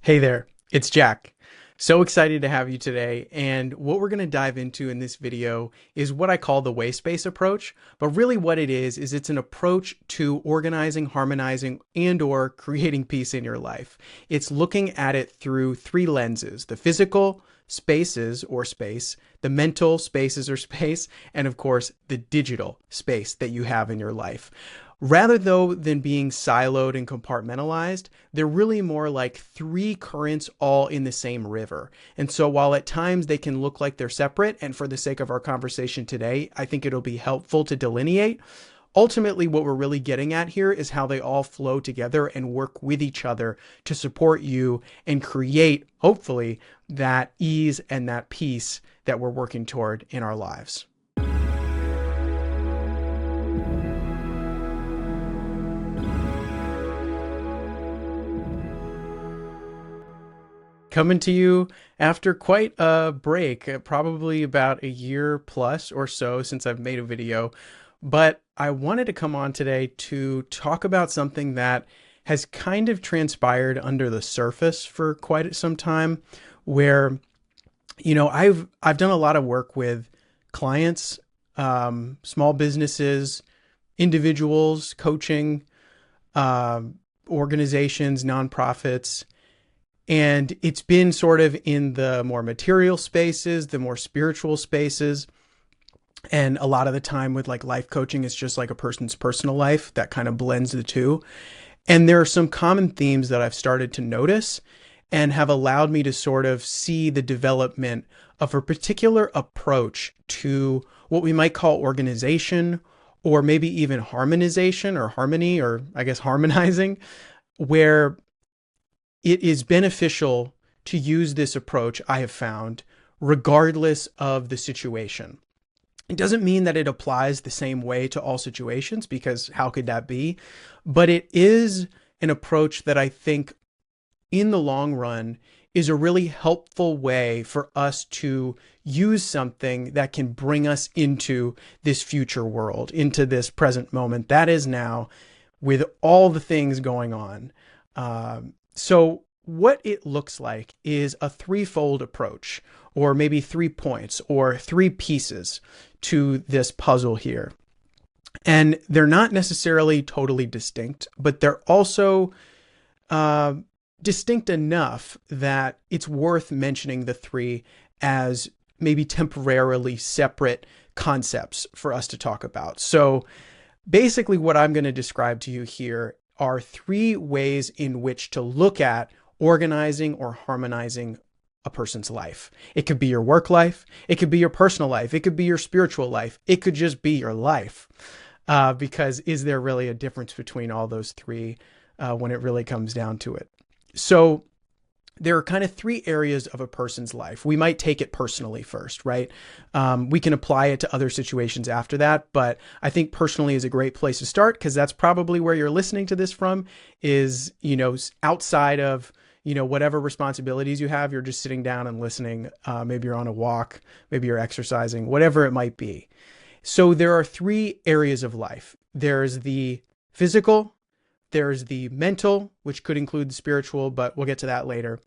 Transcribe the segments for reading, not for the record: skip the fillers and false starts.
Hey there, it's Jack. So excited to have you today. And what we're going to dive into in this video is what I call the Wayspace approach. But really what it is it's an approach to organizing, harmonizing, and or creating peace in your life. It's looking at it through three lenses: the physical spaces or space, the mental spaces or space, and of course, the digital space that you have in your life. Rather though than being siloed and compartmentalized, they're really more like three currents all in the same river. And so while at times they can look like they're separate, and for the sake of our conversation today, I think it'll be helpful to delineate. Ultimately, what we're really getting at here is how they all flow together and work with each other to support you and create, hopefully, that ease and that peace that we're working toward in our lives. Coming to you after quite a break, probably about a year plus or so since I've made a video. But I wanted to come on today to talk about something that has kind of transpired under the surface for quite some time, where, I've done a lot of work with clients, small businesses, individuals, coaching, organizations, nonprofits. And it's been sort of in the more material spaces, the more spiritual spaces. And a lot of the time with like life coaching, it's just like a person's personal life that kind of blends the two. And there are some common themes that I've started to notice and have allowed me to sort of see the development of a particular approach to what we might call organization, or maybe even harmonization or harmony, or I guess harmonizing, where it is beneficial to use this approach, I have found, regardless of the situation. It doesn't mean that it applies the same way to all situations, because how could that be? But it is an approach that I think in the long run is a really helpful way for us to use something that can bring us into this future world, into this present moment that is now, with all the things going on. So what it looks like is a threefold approach, or maybe 3 points or 3 pieces to this puzzle here. And they're not necessarily totally distinct, but they're also distinct enough that it's worth mentioning the 3 as maybe temporarily separate concepts for us to talk about. So basically what I'm going to describe to you here are 3 ways in which to look at organizing or harmonizing a person's life. It could be your work life. It could be your personal life. It could be your spiritual life. It could just be your life. Because is there really a difference between all those 3 when it really comes down to it? So there are kind of 3 areas of a person's life. We might take it personally first, right? We can apply it to other situations after that, but I think personally is a great place to start, because that's probably where you're listening to this from, is, outside of, whatever responsibilities you have. You're just sitting down and listening. Maybe you're on a walk, maybe you're exercising, whatever it might be. So there are 3 areas of life. There's the physical, there's the mental, which could include the spiritual, but we'll get to that later.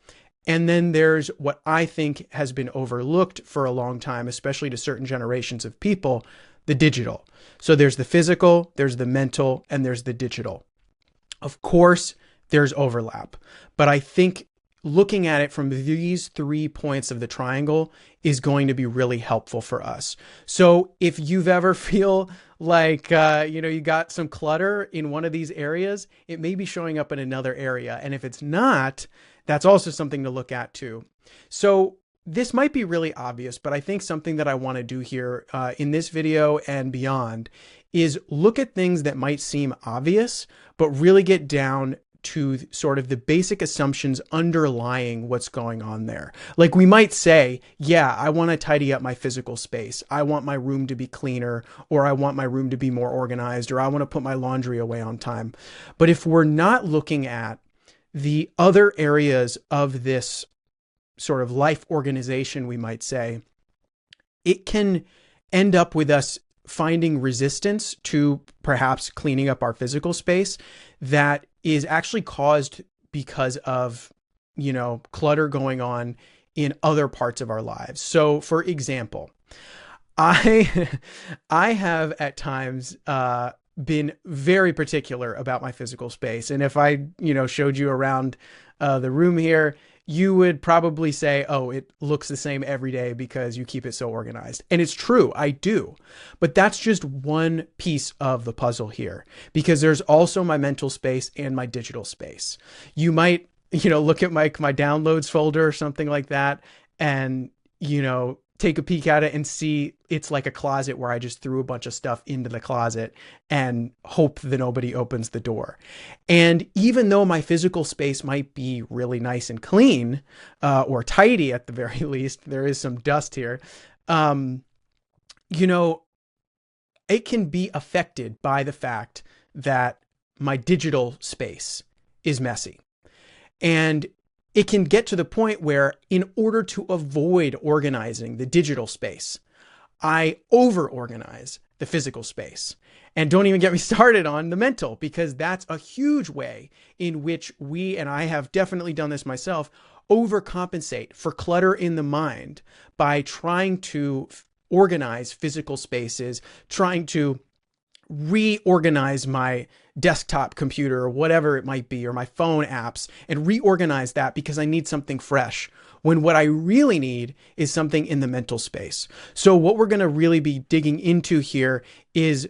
And then there's what I think has been overlooked for a long time, especially to certain generations of people, the digital. So there's the physical, there's the mental, and there's the digital. Of course, there's overlap, but I think looking at it from these 3 points of the triangle is going to be really helpful for us. So if you've ever feel like, you got some clutter in one of these areas, it may be showing up in another area. And if it's not, that's also something to look at too. So this might be really obvious, but I think something that I want to do here in this video and beyond is look at things that might seem obvious, but really get down to sort of the basic assumptions underlying what's going on there. Like we might say, yeah, I want to tidy up my physical space. I want my room to be cleaner, or I want my room to be more organized, or I want to put my laundry away on time. But if we're not looking at the other areas of this sort of life organization, we might say, it can end up with us finding resistance to perhaps cleaning up our physical space that is actually caused because of clutter going on in other parts of our lives. So for example, I I have at times been very particular about my physical space. And if I, showed you around the room here, you would probably say, oh, it looks the same every day because you keep it so organized. And it's true, I do. But that's just one piece of the puzzle here, because there's also my mental space and my digital space. You might, look at my downloads folder or something like that, and, take a peek at it and see it's like a closet where I just threw a bunch of stuff into the closet and hope that nobody opens the door. And even though my physical space might be really nice and clean, or tidy at the very least, there is some dust here. It can be affected by the fact that my digital space is messy. And it can get to the point where, in order to avoid organizing the digital space, I over-organize the physical space. And don't even get me started on the mental, because that's a huge way in which we, and I have definitely done this myself, overcompensate for clutter in the mind by trying to organize physical spaces, trying to reorganize my desktop computer or whatever it might be, or my phone apps, and reorganize that because I need something fresh, when what I really need is something in the mental space. So what we're going to really be digging into here is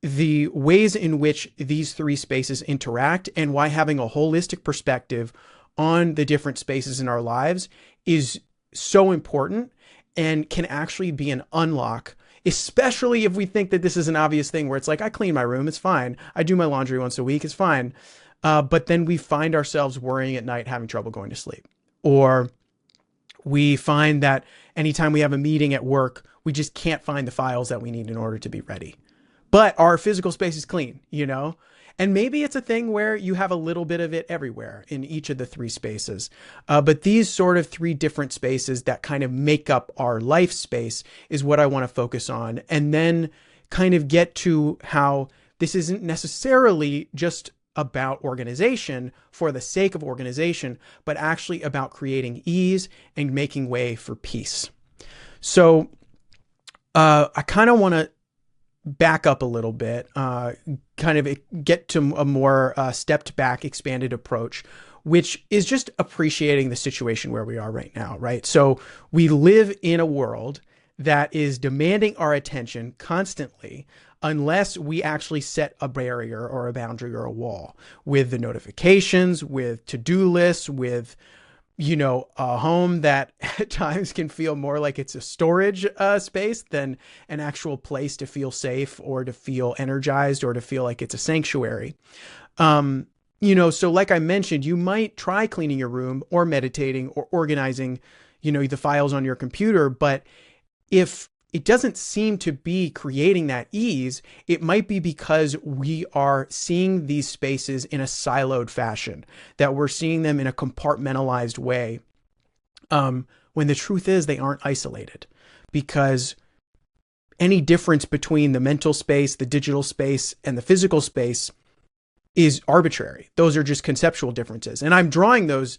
the ways in which these three spaces interact, and why having a holistic perspective on the different spaces in our lives is so important and can actually be an unlock, especially if we think that this is an obvious thing where it's like, I clean my room, it's fine. I do my laundry once a week, it's fine. But then we find ourselves worrying at night, having trouble going to sleep. Or we find that anytime we have a meeting at work, we just can't find the files that we need in order to be ready. But our physical space is clean, And maybe it's a thing where you have a little bit of it everywhere in each of the three spaces. But these sort of three different spaces that kind of make up our life space is what I want to focus on. And then kind of get to how this isn't necessarily just about organization for the sake of organization, but actually about creating ease and making way for peace. So I kind of want to back up a little bit, kind of get to a more stepped back, expanded approach, which is just appreciating the situation where we are right now, right? So we live in a world that is demanding our attention constantly, unless we actually set a barrier or a boundary or a wall with the notifications, with to-do lists, with a home that at times can feel more like it's a storage space than an actual place to feel safe or to feel energized or to feel like it's a sanctuary. So like I mentioned, you might try cleaning your room or meditating or organizing, the files on your computer. But if it doesn't seem to be creating that ease, it might be because we are seeing these spaces in a siloed fashion, that we're seeing them in a compartmentalized way, when the truth is they aren't isolated. Because any difference between the mental space, the digital space, and the physical space is arbitrary. Those are just conceptual differences. And I'm drawing those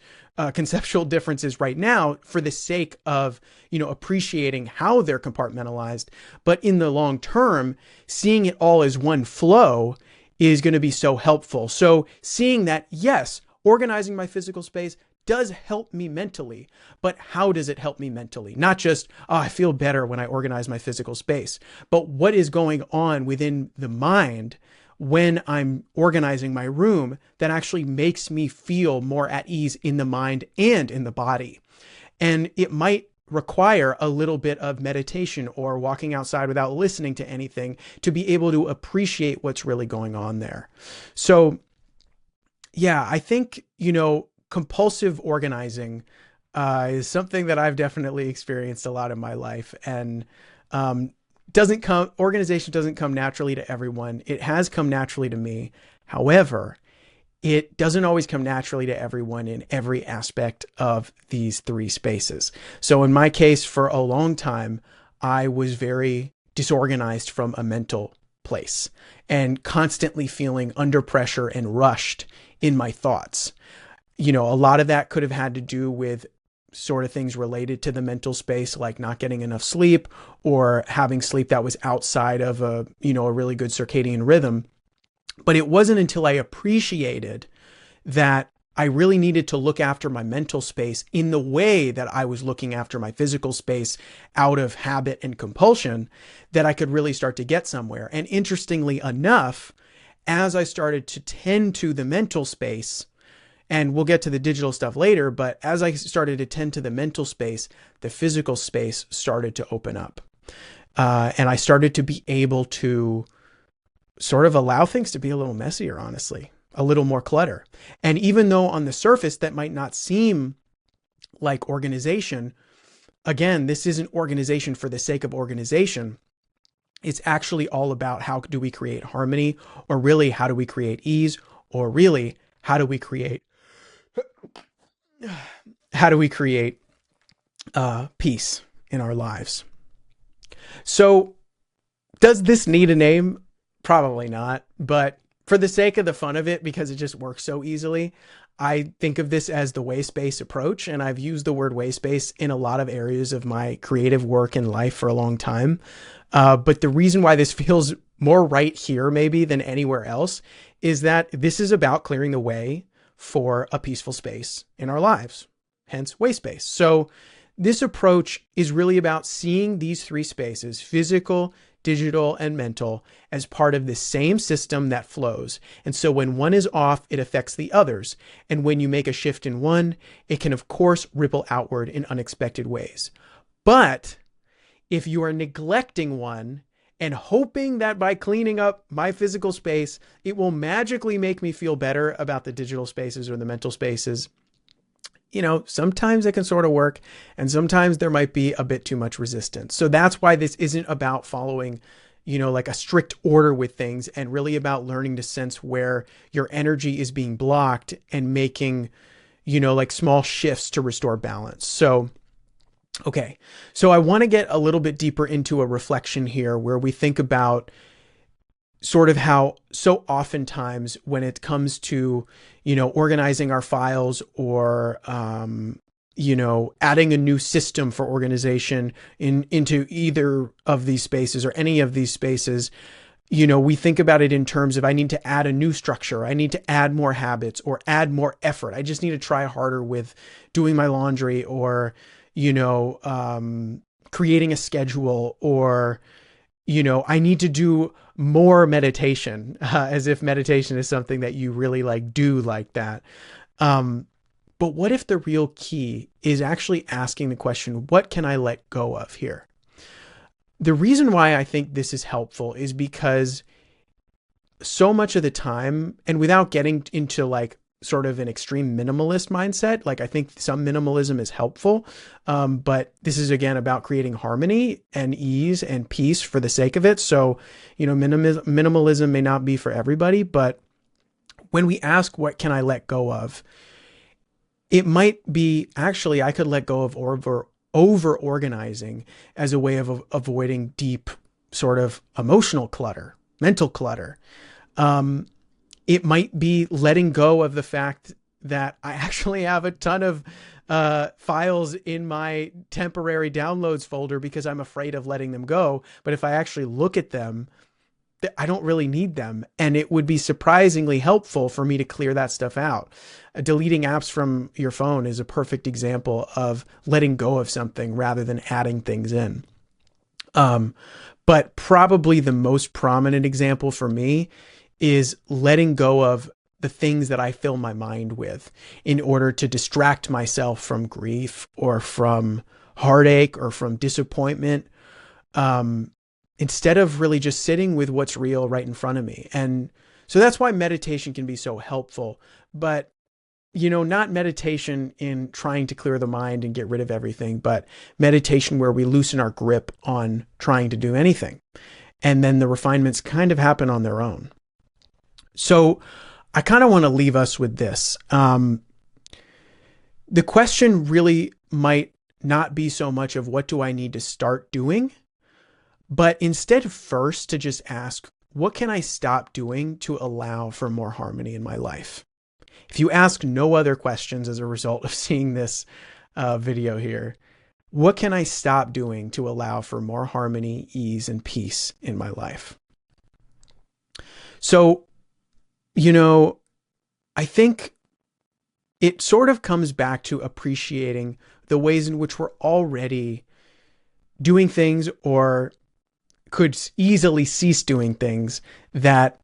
conceptual differences right now for the sake of, appreciating how they're compartmentalized. But in the long term, seeing it all as one flow is going to be so helpful. So seeing that, yes, organizing my physical space does help me mentally, but how does it help me mentally? Not just, I feel better when I organize my physical space, but what is going on within the mind when I'm organizing my room that actually makes me feel more at ease in the mind and in the body. And it might require a little bit of meditation or walking outside without listening to anything to be able to appreciate what's really going on there. So yeah, I think, compulsive organizing is something that I've definitely experienced a lot in my life. And organization doesn't come naturally to everyone. It has come naturally to me. However, it doesn't always come naturally to everyone in every aspect of these three spaces. So in my case, for a long time, I was very disorganized from a mental place and constantly feeling under pressure and rushed in my thoughts. A lot of that could have had to do with sort of things related to the mental space, like not getting enough sleep or having sleep that was outside of a really good circadian rhythm. But it wasn't until I appreciated that I really needed to look after my mental space in the way that I was looking after my physical space out of habit and compulsion that I could really start to get somewhere. And interestingly enough, as I started to tend to the mental space, and we'll get to the digital stuff later, but as I started to tend to the mental space, the physical space started to open up. And I started to be able to sort of allow things to be a little messier, honestly, a little more clutter. And even though on the surface that might not seem like organization, again, this isn't organization for the sake of organization. It's actually all about how do we create harmony, or really how do we create ease, or really how do we create peace in our lives. So does this need a name? Probably not, but for the sake of the fun of it, because it just works so easily, I think of this as the Wayspace approach. And I've used the word Wayspace in a lot of areas of my creative work and life for a long time. But the reason why this feels more right here maybe than anywhere else is that this is about clearing the way for a peaceful space in our lives, hence Wayspace. So this approach is really about seeing these three spaces, physical, digital, and mental, as part of the same system that flows. And so when one is off, it affects the others. And when you make a shift in one, it can, of course, ripple outward in unexpected ways. But if you are neglecting one and hoping that by cleaning up my physical space, it will magically make me feel better about the digital spaces or the mental spaces, sometimes it can sort of work, and sometimes there might be a bit too much resistance. So that's why this isn't about following, like a strict order with things, and really about learning to sense where your energy is being blocked and making, like small shifts to restore balance. So, okay. So I want to get a little bit deeper into a reflection here where we think about sort of how so oftentimes when it comes to, organizing our files or, adding a new system for organization into either of these spaces or any of these spaces, we think about it in terms of I need to add a new structure. I need to add more habits or add more effort. I just need to try harder with doing my laundry or, creating a schedule, or, I need to do more meditation, as if meditation is something that you really do like that. But what if the real key is actually asking the question, what can I let go of here? The reason why I think this is helpful is because so much of the time, and without getting into sort of an extreme minimalist mindset, I think some minimalism is helpful. But this is again about creating harmony and ease and peace for the sake of it. So, minimalism may not be for everybody, but when we ask, what can I let go of? It might be actually, I could let go of over organizing as a way of avoiding deep sort of emotional clutter, mental clutter. It might be letting go of the fact that I actually have a ton of files in my temporary downloads folder because I'm afraid of letting them go. But if I actually look at them, I don't really need them. And it would be surprisingly helpful for me to clear that stuff out. Deleting apps from your phone is a perfect example of letting go of something rather than adding things in. But probably the most prominent example for me is letting go of the things that I fill my mind with in order to distract myself from grief or from heartache or from disappointment, instead of really just sitting with what's real right in front of me. And so that's why meditation can be so helpful, but not meditation in trying to clear the mind and get rid of everything, but meditation where we loosen our grip on trying to do anything. And then the refinements kind of happen on their own. So I kind of want to leave us with this. The question really might not be so much of what do I need to start doing, but instead first to just ask, what can I stop doing to allow for more harmony in my life? if you ask no other questions as a result of seeing this video here, what can I stop doing to allow for more harmony, ease, and peace in my life? So, I think it sort of comes back to appreciating the ways in which we're already doing things or could easily cease doing things that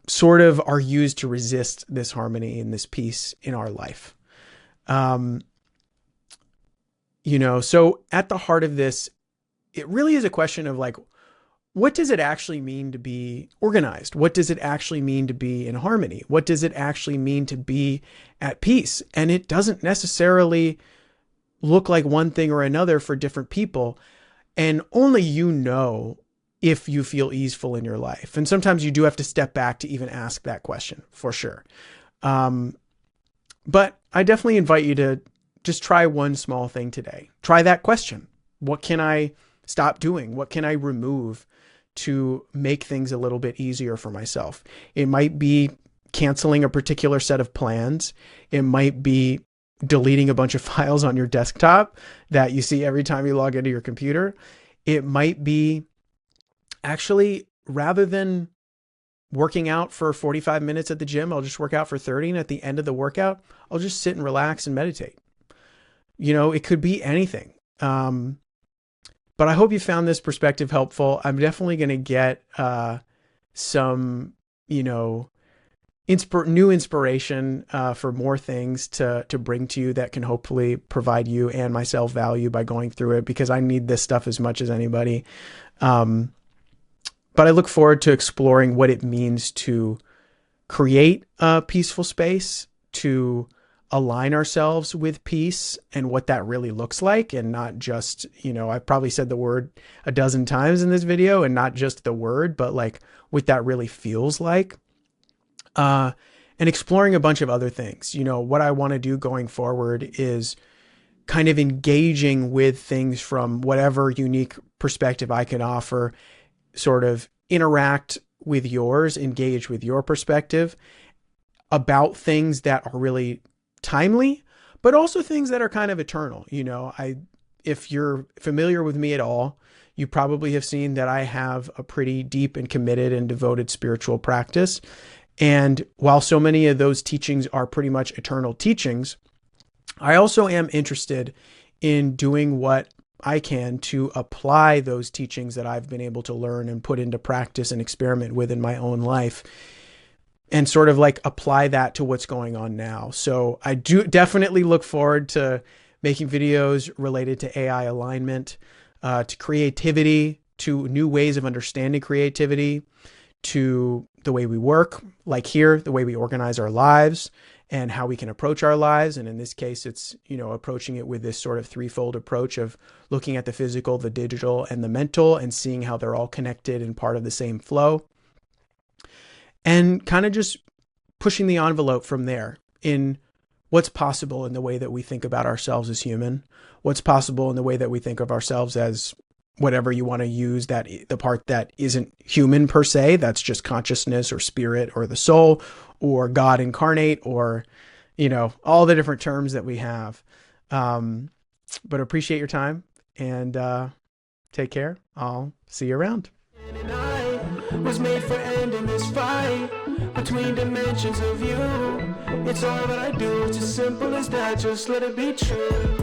sort of are used to resist this harmony and this peace in our life. So at the heart of this, it really is a question of like, what does it actually mean to be organized? What does it actually mean to be in harmony? What does it actually mean to be at peace? And it doesn't necessarily look like one thing or another for different people. And only if you feel easeful in your life. And sometimes you do have to step back to even ask that question, for sure. But I definitely invite you to just try one small thing today. Try that question. What can I stop doing? What can I remove to make things a little bit easier for myself? It might be canceling a particular set of plans. It might be deleting a bunch of files on your desktop that you see every time you log into your computer. It might be actually, rather than working out for 45 minutes at the gym, I'll just work out for 30. And at the end of the workout, I'll just sit and relax and meditate. It could be anything. But I hope you found this perspective helpful. I'm definitely going to get some, new inspiration for more things to bring to you that can hopefully provide you and myself value by going through it, because I need this stuff as much as anybody. But I look forward to exploring what it means to create a peaceful space, to align ourselves with peace and what that really looks like, and not just, I've probably said the word a dozen times in this video, and not just the word, but like what that really feels like. And exploring a bunch of other things. What I want to do going forward is kind of engaging with things from whatever unique perspective I can offer, sort of interact with yours, engage with your perspective about things that are really timely, but also things that are kind of eternal. If you're familiar with me at all, you probably have seen that I have a pretty deep and committed and devoted spiritual practice. And while so many of those teachings are pretty much eternal teachings, I also am interested in doing what I can to apply those teachings that I've been able to learn and put into practice and experiment with in my own life, and sort of like apply that to what's going on now. So I do definitely look forward to making videos related to AI alignment, to creativity, to new ways of understanding creativity, to the way we work, like here, the way we organize our lives and how we can approach our lives. And in this case, it's, approaching it with this sort of threefold approach of looking at the physical, the digital, and the mental, and seeing how they're all connected and part of the same flow. And kind of just pushing the envelope from there in what's possible in the way that we think about ourselves as human, what's possible in the way that we think of ourselves as whatever you want to use, that the part that isn't human per se, that's just consciousness or spirit or the soul or God incarnate, or, all the different terms that we have. But appreciate your time, and take care. I'll see you around. Was made for ending this fight between dimensions of you. It's all that I do, it's as simple as that, just let it be true.